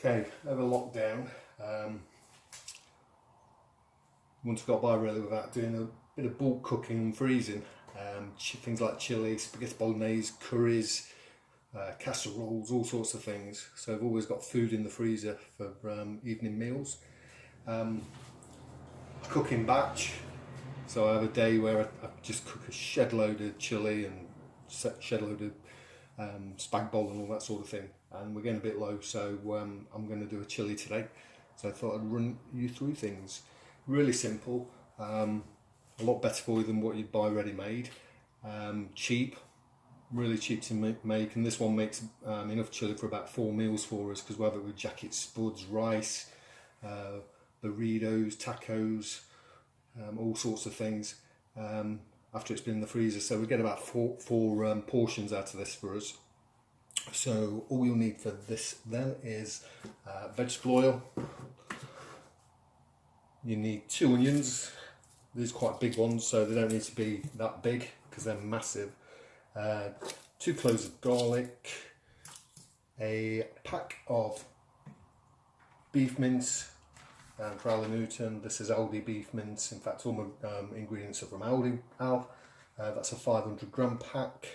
Okay, over lockdown, once got by really without doing a bit of bulk cooking and freezing. Things like chili, spaghetti bolognese, curries, casseroles, all sorts of things. So I've always got food in the freezer for evening meals. Cooking batch, so I have a day where I just cook a shed load of chili and shed load of spag bol and all that sort of thing, and we're getting a bit low, so I'm going to do a chili today. So I thought I'd run you through things. Really simple, a lot better for you than what you'd buy ready made. Cheap, really cheap to make, and this one makes enough chili for about 4 meals for us, because we have it with jacket spuds, rice, burritos, tacos, all sorts of things after it's been in the freezer. So we get about four portions out of this for us. So all you'll need for this then is vegetable oil. You need 2 onions. These are quite big ones, so they don't need to be that big because they're massive. 2 cloves of garlic, a pack of beef mince for Allen Newton. This is Aldi beef mince. In fact, all my ingredients are from Aldi. That's a 500 gram pack.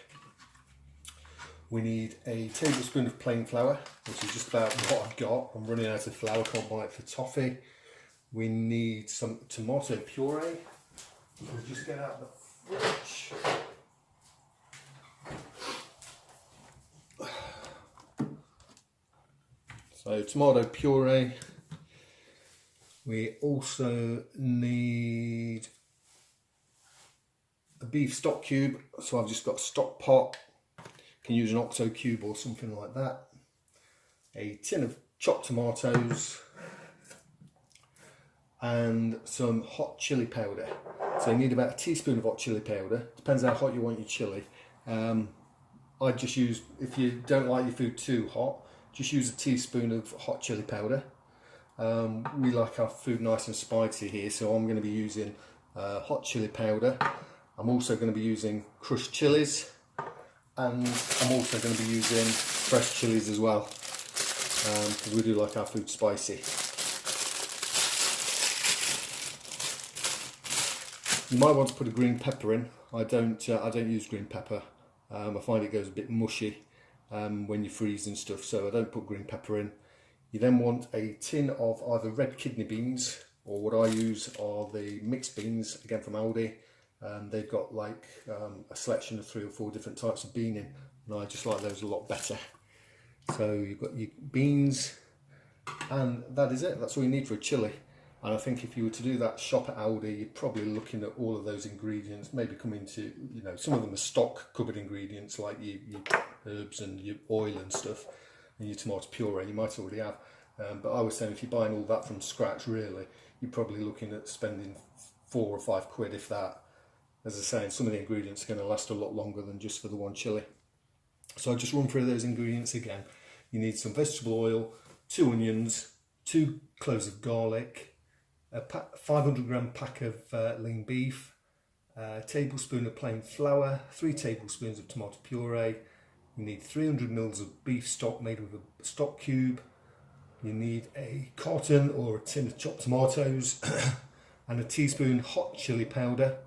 We need a tablespoon of plain flour, which is just about what I've got. I'm running out of flour, can't buy it for toffee. We need some tomato puree. We'll just get out the fridge. So tomato puree. We also need a beef stock cube. So I've just got a stock pot. You can use an octo cube or something like that. A tin of chopped tomatoes and some hot chili powder. So you need about a teaspoon of hot chili powder. Depends how hot you want your chili. I just use, if you don't like your food too hot, just use a teaspoon of hot chili powder. We like our food nice and spicy here, so I'm going to be using hot chili powder. I'm also going to be using crushed chilies, and I'm also going to be using fresh chilies as well, because we do like our food spicy. You might want to put a green pepper in. I don't use green pepper. I find it goes a bit mushy when you freeze and stuff, so I don't put green pepper in. You then want a tin of either red kidney beans, or what I use are the mixed beans, again from Aldi. They've got like a selection of 3 or 4 different types of bean in, and I just like those a lot better. So you've got your beans, and that is it. That's all you need for a chili. And I think if you were to do that shop at Aldi, you're probably looking at all of those ingredients, maybe come into, you know, some of them are stock cupboard ingredients like your herbs and your oil and stuff, and your tomato puree you might already have. But I was saying if you're buying all that from scratch, really, you're probably looking at spending 4 or 5 quid, if that. As I say, some of the ingredients are going to last a lot longer than just for the one chili. So I'll just run through those ingredients again. You need some vegetable oil, 2 onions, 2 cloves of garlic, a 500 gram pack of lean beef, a tablespoon of plain flour, 3 tablespoons of tomato puree. You need 300 ml of beef stock made with a stock cube. You need a carton or a tin of chopped tomatoes and a teaspoon hot chili powder,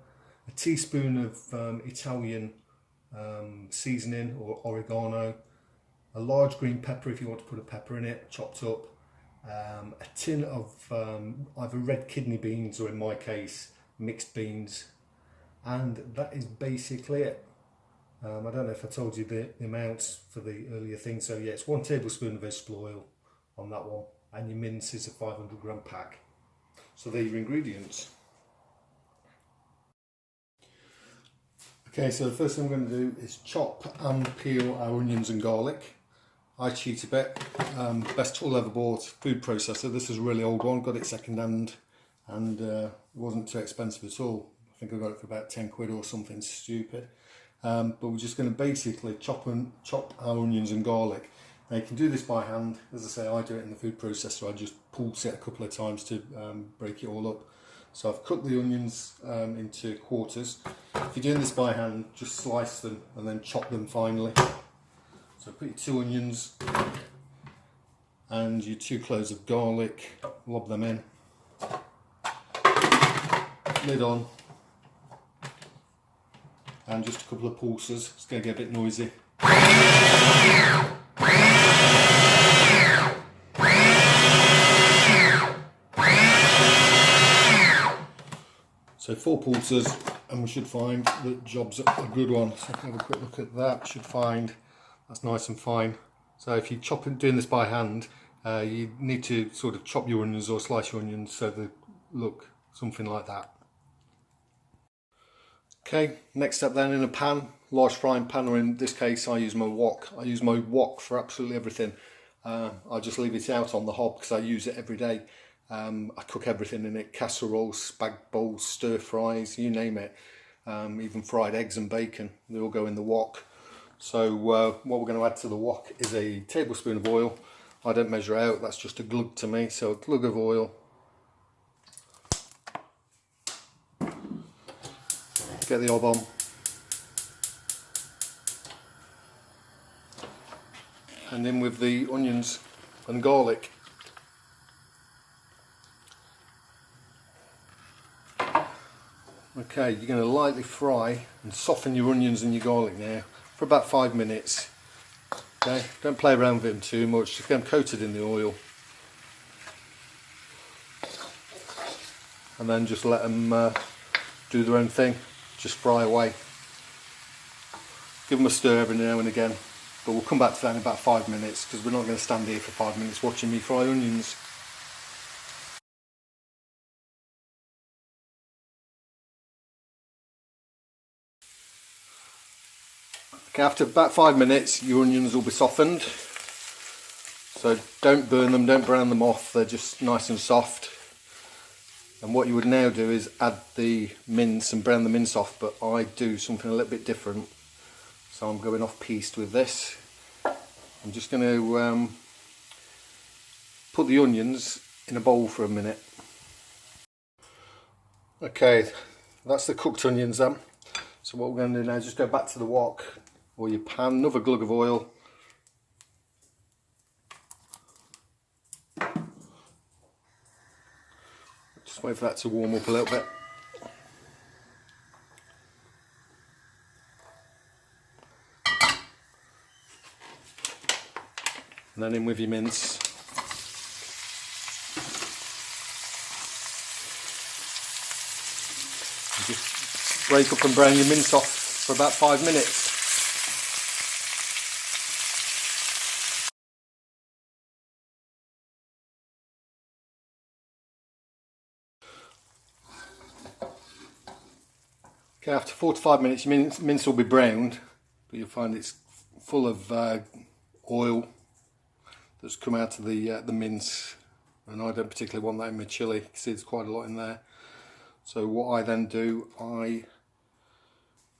a teaspoon of Italian seasoning or oregano, a large green pepper if you want to put a pepper in it, chopped up, a tin of either red kidney beans or, in my case, mixed beans, and that is basically it. I don't know if I told you the amounts for the earlier thing, so yeah, it's 1 tablespoon of vegetable oil on that one, and your mince is a 500 gram pack. So they're your ingredients. Okay, so the first thing I'm going to do is chop and peel our onions and garlic. I cheat a bit. Best tool ever bought, food processor. This is a really old one, got it second hand, and it wasn't too expensive at all. I think I got it for about 10 quid or something stupid. But we're just going to basically chop our onions and garlic. Now you can do this by hand. As I say, I do it in the food processor. I just pulse it a couple of times to break it all up. So I've cut the onions into quarters. If you're doing this by hand, just slice them and then chop them finely. So put your 2 onions and your 2 cloves of garlic, lob them in, lid on, and just a couple of pulses. It's going to get a bit noisy. So 4 pulses, and we should find that job's a good one. So have a quick look at that. Should find that's nice and fine. So if you doing this by hand, you need to sort of chop your onions or slice your onions so they look something like that. Okay, next step then, in a pan, large frying pan, or in this case I use my wok. I use my wok for absolutely everything. I just leave it out on the hob because I use it every day. I cook everything in it: casseroles, spag bowls, stir fries, you name it. Even fried eggs and bacon, they all go in the wok. So what we're going to add to the wok is a tablespoon of oil. I don't measure out, that's just a glug to me. So a glug of oil. Get the hob on. And in with the onions and garlic. Okay, you're going to lightly fry and soften your onions and your garlic now for about 5 minutes. Okay, don't play around with them too much, just get them coated in the oil. And then just let them do their own thing, just fry away. Give them a stir every now and again, but we'll come back to that in about 5 minutes because we're not going to stand here for 5 minutes watching me fry onions. Okay, after about 5 minutes your onions will be softened, so don't burn them, don't brown them off, they're just nice and soft. And what you would now do is add the mince and brown the mince off, but I do something a little bit different. So I'm going off piste with this. I'm just going to put the onions in a bowl for a minute. Okay, that's the cooked onions then. So what we're going to do now is just go back to the wok or your pan, another glug of oil. Just wait for that to warm up a little bit. And then in with your mince. And just break up and brown your mince off for about 5 minutes. Okay, after 4 to 5 minutes your mince will be browned, but you'll find it's full of oil that's come out of the mince, and I don't particularly want that in my chilli. You can see there's quite a lot in there. So what I then do, I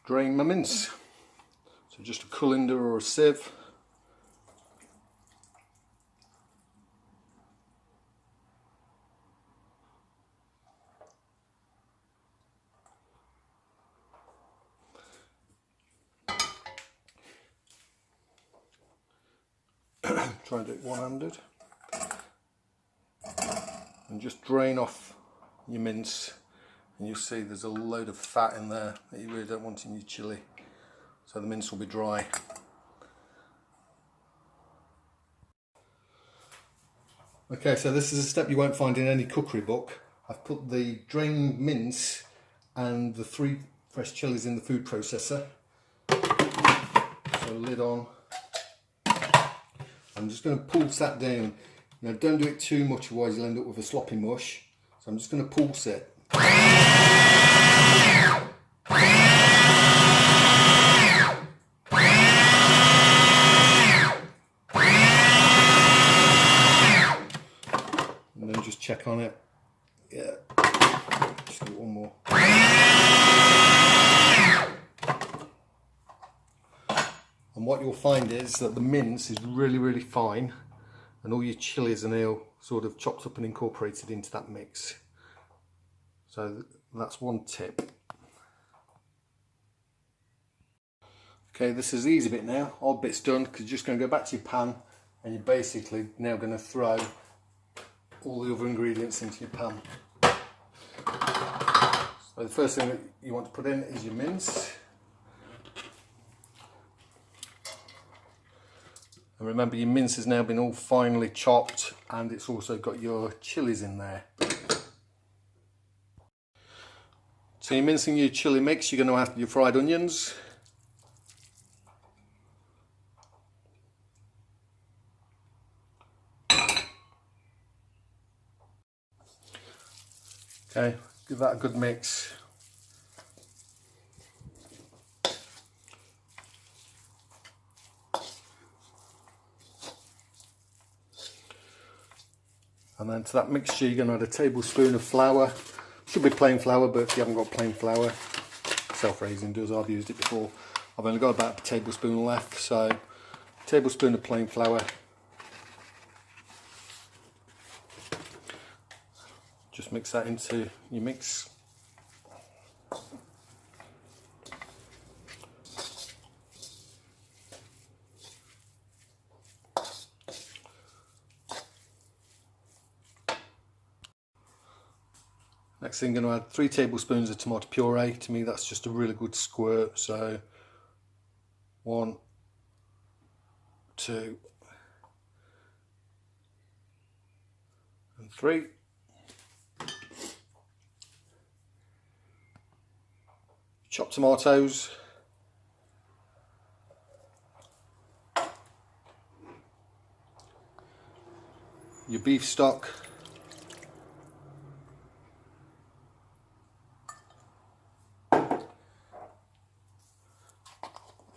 drain my mince. So just a colander or a sieve. Try and do it one-handed. And just drain off your mince, and you'll see there's a load of fat in there that you really don't want in your chilli. So the mince will be dry. Okay, so this is a step you won't find in any cookery book. I've put the drained mince and the 3 fresh chillies in the food processor. So lid on. I'm just going to pulse that down. Now don't do it too much, otherwise you'll end up with a sloppy mush. So I'm just going to pulse it. And then just check on it. Yeah. Just do one more. And what you'll find is that the mince is really, really fine, and all your chillies are now sort of chopped up and incorporated into that mix. So that's one tip. Okay, this is the easy bit now. Odd bit's done, because you're just going to go back to your pan and you're basically now going to throw all the other ingredients into your pan. So the first thing that you want to put in is your mince. And remember, your mince has now been all finely chopped, and it's also got your chilies in there. So you're mincing your chili mix, you're going to add your fried onions. Okay, give that a good mix. And then to that mixture you're going to add a tablespoon of flour. Should be plain flour, but if you haven't got plain flour, self-raising does, I've used it before. I've only got about a tablespoon left, so a tablespoon of plain flour. Just mix that into your mix. Next thing, I'm going to add 3 tablespoons of tomato puree. To me that's just a really good squirt, so 1, 2 and 3. Chopped tomatoes, your beef stock,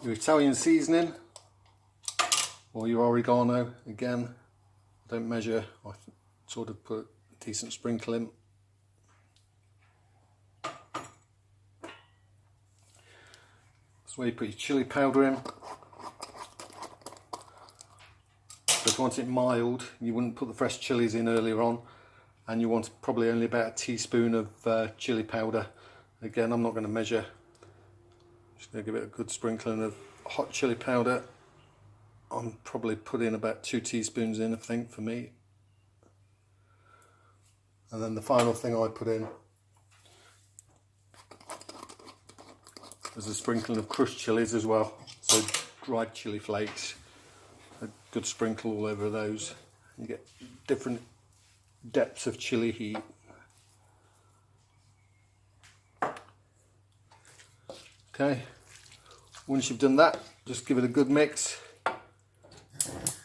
your Italian seasoning or your oregano. Again, I don't measure, I sort of put a decent sprinkle in. That's where you put your chili powder in. So if you want it mild, you wouldn't put the fresh chilies in earlier on, and you want probably only about a teaspoon of chili powder. Again, I'm not going to measure. Just going to give it a good sprinkling of hot chili powder. I'm probably putting about 2 teaspoons in, I think, for me. And then the final thing I put in is a sprinkling of crushed chilies as well. So dried chili flakes, a good sprinkle all over those. You get different depths of chili heat. Okay, once you've done that, just give it a good mix,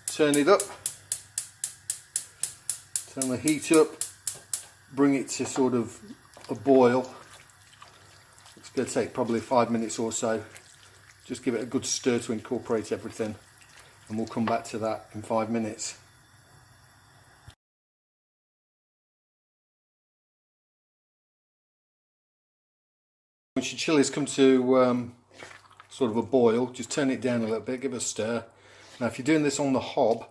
turn it up, turn the heat up, bring it to sort of a boil. It's going to take probably 5 minutes or so. Just give it a good stir to incorporate everything, and we'll come back to that in 5 minutes. Once your chilies come to sort of a boil, just turn it down a little bit, give it a stir. Now if you're doing this on the hob,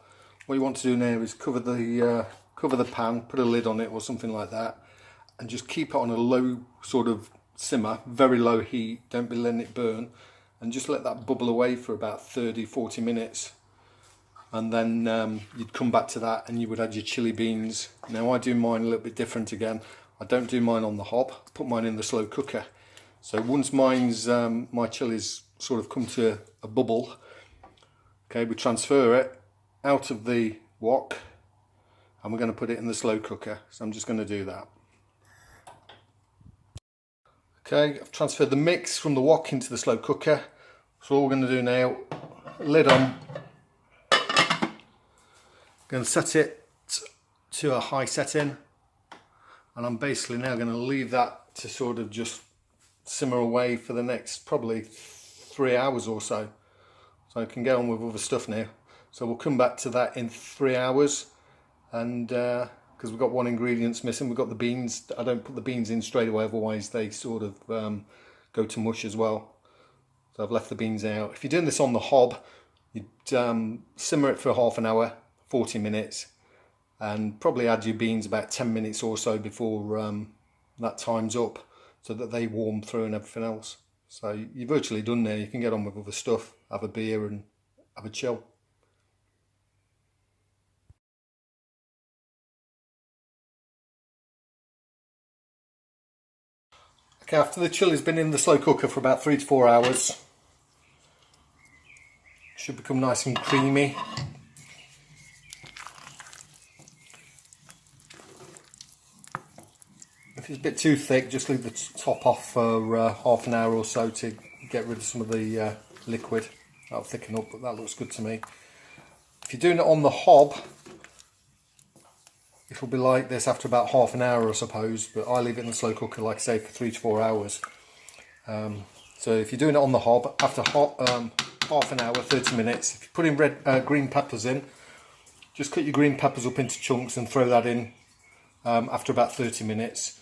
what you want to do now is cover the pan, put a lid on it or something like that, and just keep it on a low sort of simmer, very low heat, don't be letting it burn, and just let that bubble away for about 30-40 minutes. And then you'd come back to that and you would add your chili beans. Now I do mine a little bit different again. I don't do mine on the hob, I put mine in the slow cooker. So once my chilies sort of come to a bubble, okay, we transfer it out of the wok and we're going to put it in the slow cooker. So I'm just going to do that. Okay, I've transferred the mix from the wok into the slow cooker. So all we're going to do now, lid on, going to set it to a high setting, and I'm basically now going to leave that to sort of just simmer away for the next probably 3 hours or so. So I can get on with other stuff now. So we'll come back to that in 3 hours, and because we've got one ingredient missing, we've got the beans. I don't put the beans in straight away, otherwise they sort of go to mush as well. So I've left the beans out. If you're doing this on the hob, you'd simmer it for half an hour, 40 minutes, and probably add your beans about 10 minutes or so before that time's up, so that they warm through and everything else. So you're virtually done there. You can get on with other stuff, have a beer and have a chill. Okay, after the chili's been in the slow cooker for about 3 to 4 hours, it should become nice and creamy. If it's a bit too thick, just leave the top off for half an hour or so to get rid of some of the liquid. That'll thicken up, but that looks good to me. If you're doing it on the hob, it'll be like this after about half an hour, I suppose, but I leave it in the slow cooker, like I say, for 3 to 4 hours. So if you're doing it on the hob, after half an hour, 30 minutes, if you're putting green peppers in, just cut your green peppers up into chunks and throw that in after about 30 minutes.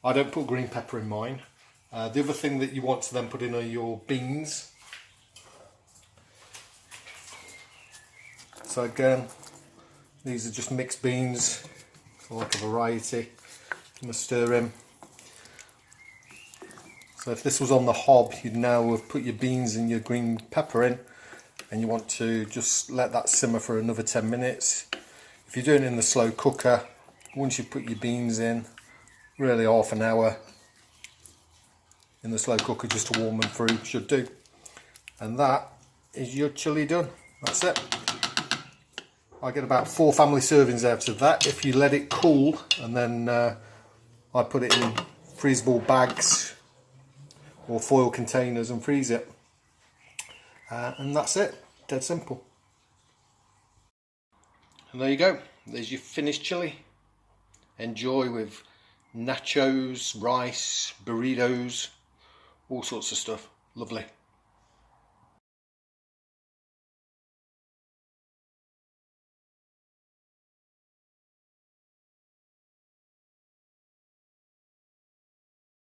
I don't put green pepper in mine. The other thing that you want to then put in are your beans. So again, these are just mixed beans, so like a variety. I'm going to stir in. So if this was on the hob, you'd now have put your beans and your green pepper in, and you want to just let that simmer for another 10 minutes. If you're doing it in the slow cooker, once you put your beans in, really half an hour in the slow cooker just to warm them through should do. And that is your chili done. That's it. I get about 4 family servings out of that. If you let it cool, and then I put it in freezable bags or foil containers and freeze it. And that's it. Dead simple. And there you go. There's your finished chili. Enjoy with nachos, rice, burritos, all sorts of stuff. Lovely.